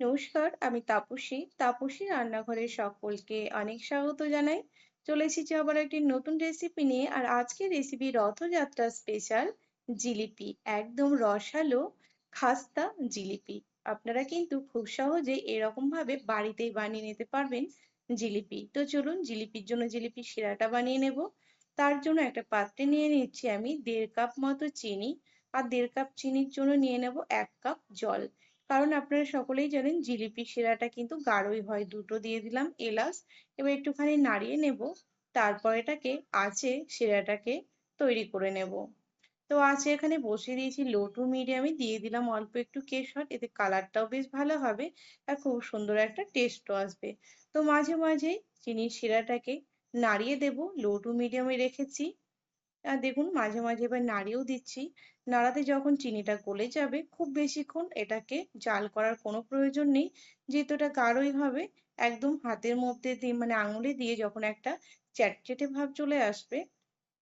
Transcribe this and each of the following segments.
নমস্কার, আমি তাপসী রান্নাঘরে সকলকে অনেক স্বাগত জানাই। চলে এসেছি আবার একটি নতুন রেসিপি নিয়ে। আর আজকের রেসিপি রথযাত্রা স্পেশাল জিলিপি, একদম রসালো খাস্তা জিলিপি। আপনারা কিন্তু খুব সহজেই এরকম ভাবে বাড়িতেই বানিয়ে নিতে পারবেন জিলিপি। তো চলুন জিলিপির জন্য জিলিপির শিরাটা বানিয়ে নেব। তার জন্য একটা পাত্রে নিয়ে নিচ্ছি আমি 1.5 কাপ মতো চিনি, আর 1.5 কাপ চিনির জন্য নিয়ে নেব 1 কাপ জল। কারণ আপনারা সকলেই জানেন জিলিপির শিরাটা কিন্তু গাঢ়ই হয়। দুটো দিয়ে দিলাম এলাচ। এবার একটুখানি নাড়িয়ে নেব। তারপর এটাকে শিরাটাকে তৈরি করে নেব। তো এখানে বসিয়ে দিয়েছি লো টু মিডিয়ামে, দিয়ে দিলাম অল্প একটু কেশর, এতে কালারটাও বেশ ভালো হবে আর খুব সুন্দর একটা টেস্টও আসবে। তো মাঝে মাঝেই চিনির শিরাটাকে নাড়িয়ে দেব, লো টু মিডিয়ামে রেখেছি। দেখুন মাঝে মাঝে এবার নাড়িয়েও দিচ্ছি। নাড়াতে যখন চিনিটা গলে যাবে, খুব বেশিক্ষণ এটাকে জাল করার কোনো প্রয়োজন নেই, যেহেতু এটা গাঢ়ই হবে। একদম হাতের মধ্যে দিয়ে মানে আঙুলে দিয়ে যখন একটা চ্যাটচেটে ভাব চলে আসবে,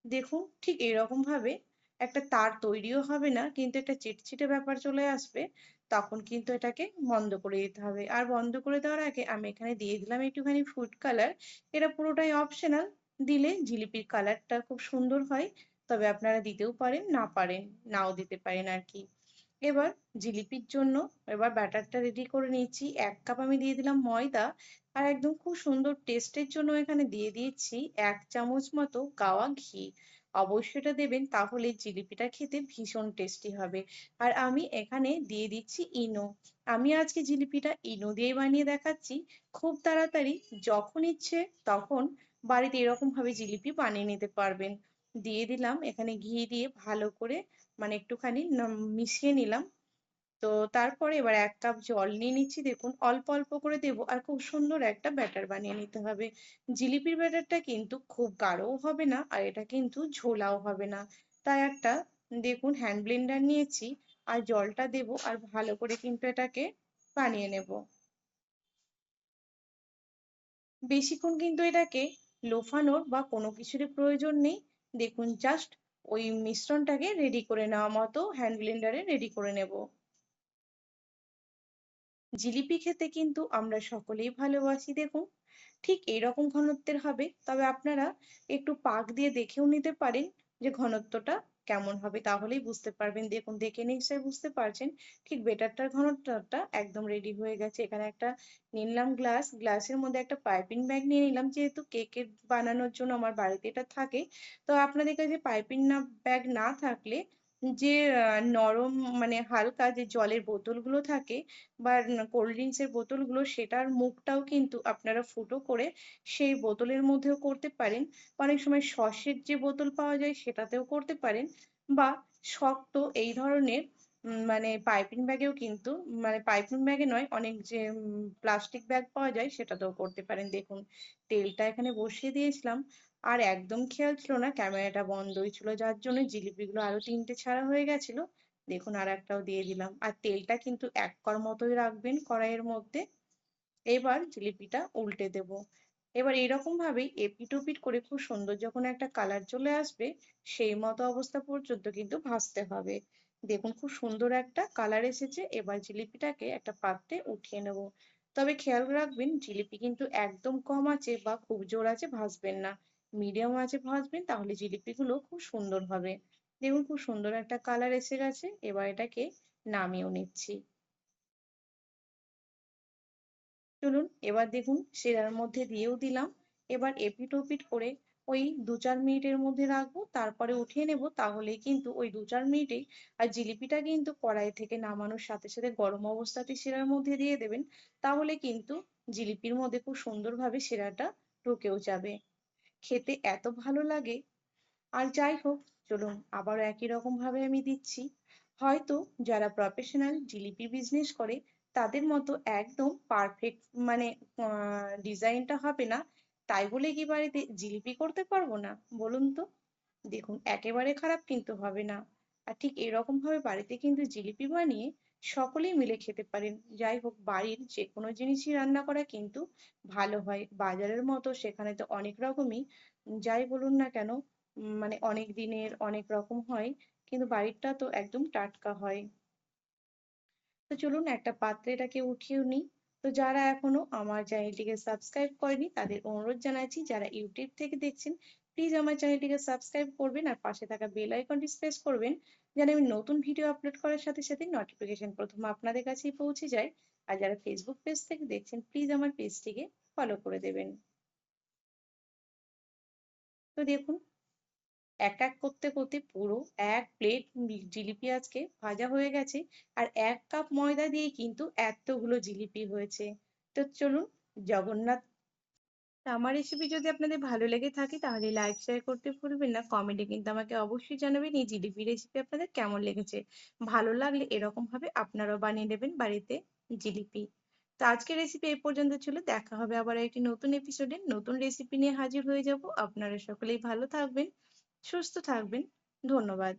দেখুন ঠিক এরকম ভাবে একটা তার তৈরিও হবে না, কিন্তু একটা চিটচিটে ব্যাপার চলে আসবে, তখন কিন্তু এটাকে বন্ধ করে দিতে হবে। আর বন্ধ করে দেওয়ার আগে আমি এখানে দিয়ে দিলাম একটুখানি ফুড কালার। এটা পুরোটাই অপশনাল, দিলে জিলিপির কালারটা খুব সুন্দর হয়। তবে আপনারা দিতেও পারেন, না পারেন নাও দিতে পারেন আর কি। এবার জিলিপির জন্য এবার ব্যাটারটা রেডি করে নিচ্ছি। 1 কাপ আমি দিয়ে দিলাম ময়দা, আর একদম খুব সুন্দর টেস্টের জন্য এখানে দিয়ে দিয়েছি 1 চামচ মতো গাওয়া ঘি। অবশ্যই এটা দেবেন, তাহলে জিলিপিটা খেতে ভীষণ টেস্টি হবে। আর আমি এখানে দিয়ে দিচ্ছি ইনো। আমি আজকে জিলিপিটা ইনো দিয়ে বানিয়ে দেখাচ্ছি। খুব তাড়াতাড়ি যখন ইচ্ছে তখন বাড়িতে এরকম ভাবে জিলিপি বানিয়ে নিতে পারবেন। দিয়ে দিলাম এখানে ঘি, দিয়ে ভালো করে মানে একটুখানি মিশিয়ে নিলাম। তো তারপরে এবার 1 কাপ জল নিয়ে নিচ্ছি, দেখুন অল্প অল্প করে দেবো, আর খুব সুন্দর একটা ব্যাটার বানিয়ে নিতে হবে। জিলিপির ব্যাটারটা কিন্তু খুব গাঢ়ও হবে না, আর এটা কিন্তু ঝোলাও হবে না। তাই একটা দেখুন হ্যান্ড ব্লেন্ডার নিয়েছি, আর জলটা দেবো আর ভালো করে কিন্তু এটাকে বানিয়ে নেব। বেশিক্ষণ কিন্তু এটাকে লোফানোর বা কোনো কিছুরই প্রয়োজন নেই। দেখুন জাস্ট ওই মিশ্রণটাকে রেডি করে নেওয়া মতো হ্যান্ড ব্লেন্ডারে রেডি করে নেব। জিলিপি খেতে কিন্তু আমরা সকলেই ভালোবাসি। দেখুন ঠিক এইরকম ঘনত্বের হবে, তবে আপনারা একটু পাক দিয়ে দেখেও নিতে পারেন যে ঘনত্বটা কেমন হবে, তাহলেই বুঝতে পারবেন। দেখুন দেখে নিশ্চয়ই বুঝতে পারছেন ঠিক বেটারটার ঘনত্বটা একদম রেডি হয়ে গেছে। এখানে একটা নিলাম গ্লাস, গ্লাসের মধ্যে একটা পাইপিং ব্যাগ নিয়ে নিলাম, যেহেতু কেকের বানানোর জন্য আমার বাড়িতে এটা থাকে। তো আপনাদের কাছে পাইপিং ব্যাগ না থাকলে যে নরম মানে হালকা যে জলের বোতলগুলো থাকে বা কোল্ড ড্রিঙ্কস এর বোতলগুলো, সেটার মুখটাও কিন্তু আপনারা ফুটো করে সেই বোতলের মধ্যেও করতে পারেন। অনেক সময় সসের যে বোতল পাওয়া যায় সেটাতেও করতে পারেন, বা শক্ত এই ধরনের মানে পাইপিং ব্যাগেও কিন্তু, মানে পাইপিং ব্যাগে নয়, অনেক যে প্লাস্টিক ব্যাগ পাওয়া যায় সেটাতেও করতে পারেন। দেখুন তেলটা এখানে বসিয়ে দিয়েছিলাম, আর একদম খেয়াল ছিল না, ক্যামেরাটা বন্ধই ছিল, যার জন্য জিলিপিগুলো আরো 3টে ছাড়া হয়ে গেছিল। দেখুন আর একটাও দিয়ে দিলাম, আর তেলটা কিন্তু 1 কড় মতোই রাখবেন কড়াইয়ের মধ্যে। এবার জিলিপিটা উল্টে দেব। এবার এরকম ভাবেই এপিট ওপিট করে খুব সুন্দর যখন একটা কালার চলে আসবে, সেই মতো অবস্থা পর্যন্ত কিন্তু ভাজতে হবে। দেখুন খুব সুন্দর একটা কালার এসেছে। এবার জিলিপিটাকে একটা পাত্রে উঠিয়ে নেব। তবে খেয়াল রাখবেন জিলিপি কিন্তু একদম কম আঁচে বা খুব জোর আঁচে ভাজবেন না, মিডিয়াম আঁচে ভাজবেন, তাহলে জিলিপিগুলো খুব সুন্দর হবে। দেখুন খুব সুন্দর একটা কালার এসে গেছে। এবার এটাকে নামিয়েও নিচ্ছি। চলুন এবার দেখুন শিরার মধ্যে দিয়েও দিলাম। এবার এপিট ওপিট করে ওই 2-4 মিনিটের মধ্যে রাখবো, তারপরে উঠিয়ে নেব। তাহলেই কিন্তু ওই 2-4 মিনিটেই, আর জিলিপিটা কিন্তু কড়াই থেকে নামানোর সাথে সাথে গরম অবস্থাতেই শিরার মধ্যে দিয়ে দেবেন, তাহলে কিন্তু জিলিপির মধ্যে খুব সুন্দরভাবে শিরাটা ঢুকেও যাবে। খেতে এত ভালো লাগে। আর যাই হোক, চলুন আবারও একই রকম ভাবে আমি দিচ্ছি। হয়তো যারা প্রফেশনাল জিলিপি বিজনেস করে তাদের মতো একদম পারফেক্ট মানে ডিজাইনটা হবে না, তাই বলে কি বাড়িতে জিলিপি করতে পারবো না বলুন তো? দেখুন একেবারে খারাপ কিন্তু হবে না। আর ঠিক এরকম ভাবে বাড়িতে কিন্তু জিলিপি বানিয়ে সকলেই মিলে খেতে পারেন। যাই হোক, বাড়ির যে কোনো জিনিসই রান্না করা কিন্তু ভালো হয়। বাজারের মতো সেখানে তো অনেক রকমই, যাই বলুন না কেন, মানে অনেক দিনের অনেক রকম হয়, কিন্তু বাড়িরটা তো একদম টাটকা হয়। তো চলুন একটা পাত্রে এটাকে উঠিয়ে নিই। তো যারা এখনো আমার চ্যানেলটিকে সাবস্ক্রাইব করেনি তাদের অনুরোধ জানাচ্ছি, যারা ইউটিউব থেকে দেখছেন প্লিজ আমার চ্যানেলটিকে সাবস্ক্রাইব করবেন আর পাশে থাকা বেল আইকনটি প্রেস করবেন, যেন আমি নতুন ভিডিও আপলোড করার সাথে সাথে নোটিফিকেশন প্রথম আপনাদের কাছেই পৌঁছে যায়। আর যারা ফেসবুক পেজ থেকে দেখছেন প্লিজ আমার পেজটিকে ফলো করে দেবেন। তো দেখুন, এক এক করতে করতে পুরো ১ প্লেট জিলিপি আজকে ভাজা হয়ে গেছে। আর ১ কাপ ময়দা দিয়ে কিন্তু এতগুলো জিলিপি হয়েছে। তো চলুন, জগন্নাথ আমার রেসিপি যদি আপনাদের ভালো লেগে থাকে তাহলে লাইক শেয়ার করতে ভুলবেন না। কমেন্টে কিন্তু আমাকে অবশ্যই জানাবেন এই জিলিপি রেসিপি আপনাদের কেমন লেগেছে। ভালো লাগলে এরকম ভাবে আপনারাও বানিয়ে নেবেন বাড়িতে জিলিপি। তো আজকের রেসিপি এই পর্যন্ত ছিল। দেখা হবে আবার একটি নতুন এপিসোডে নতুন রেসিপি নিয়ে হাজির হয়ে যাব। আপনারা সকলেই ভালো থাকবেন, সুস্থ থাকবেন। ধন্যবাদ।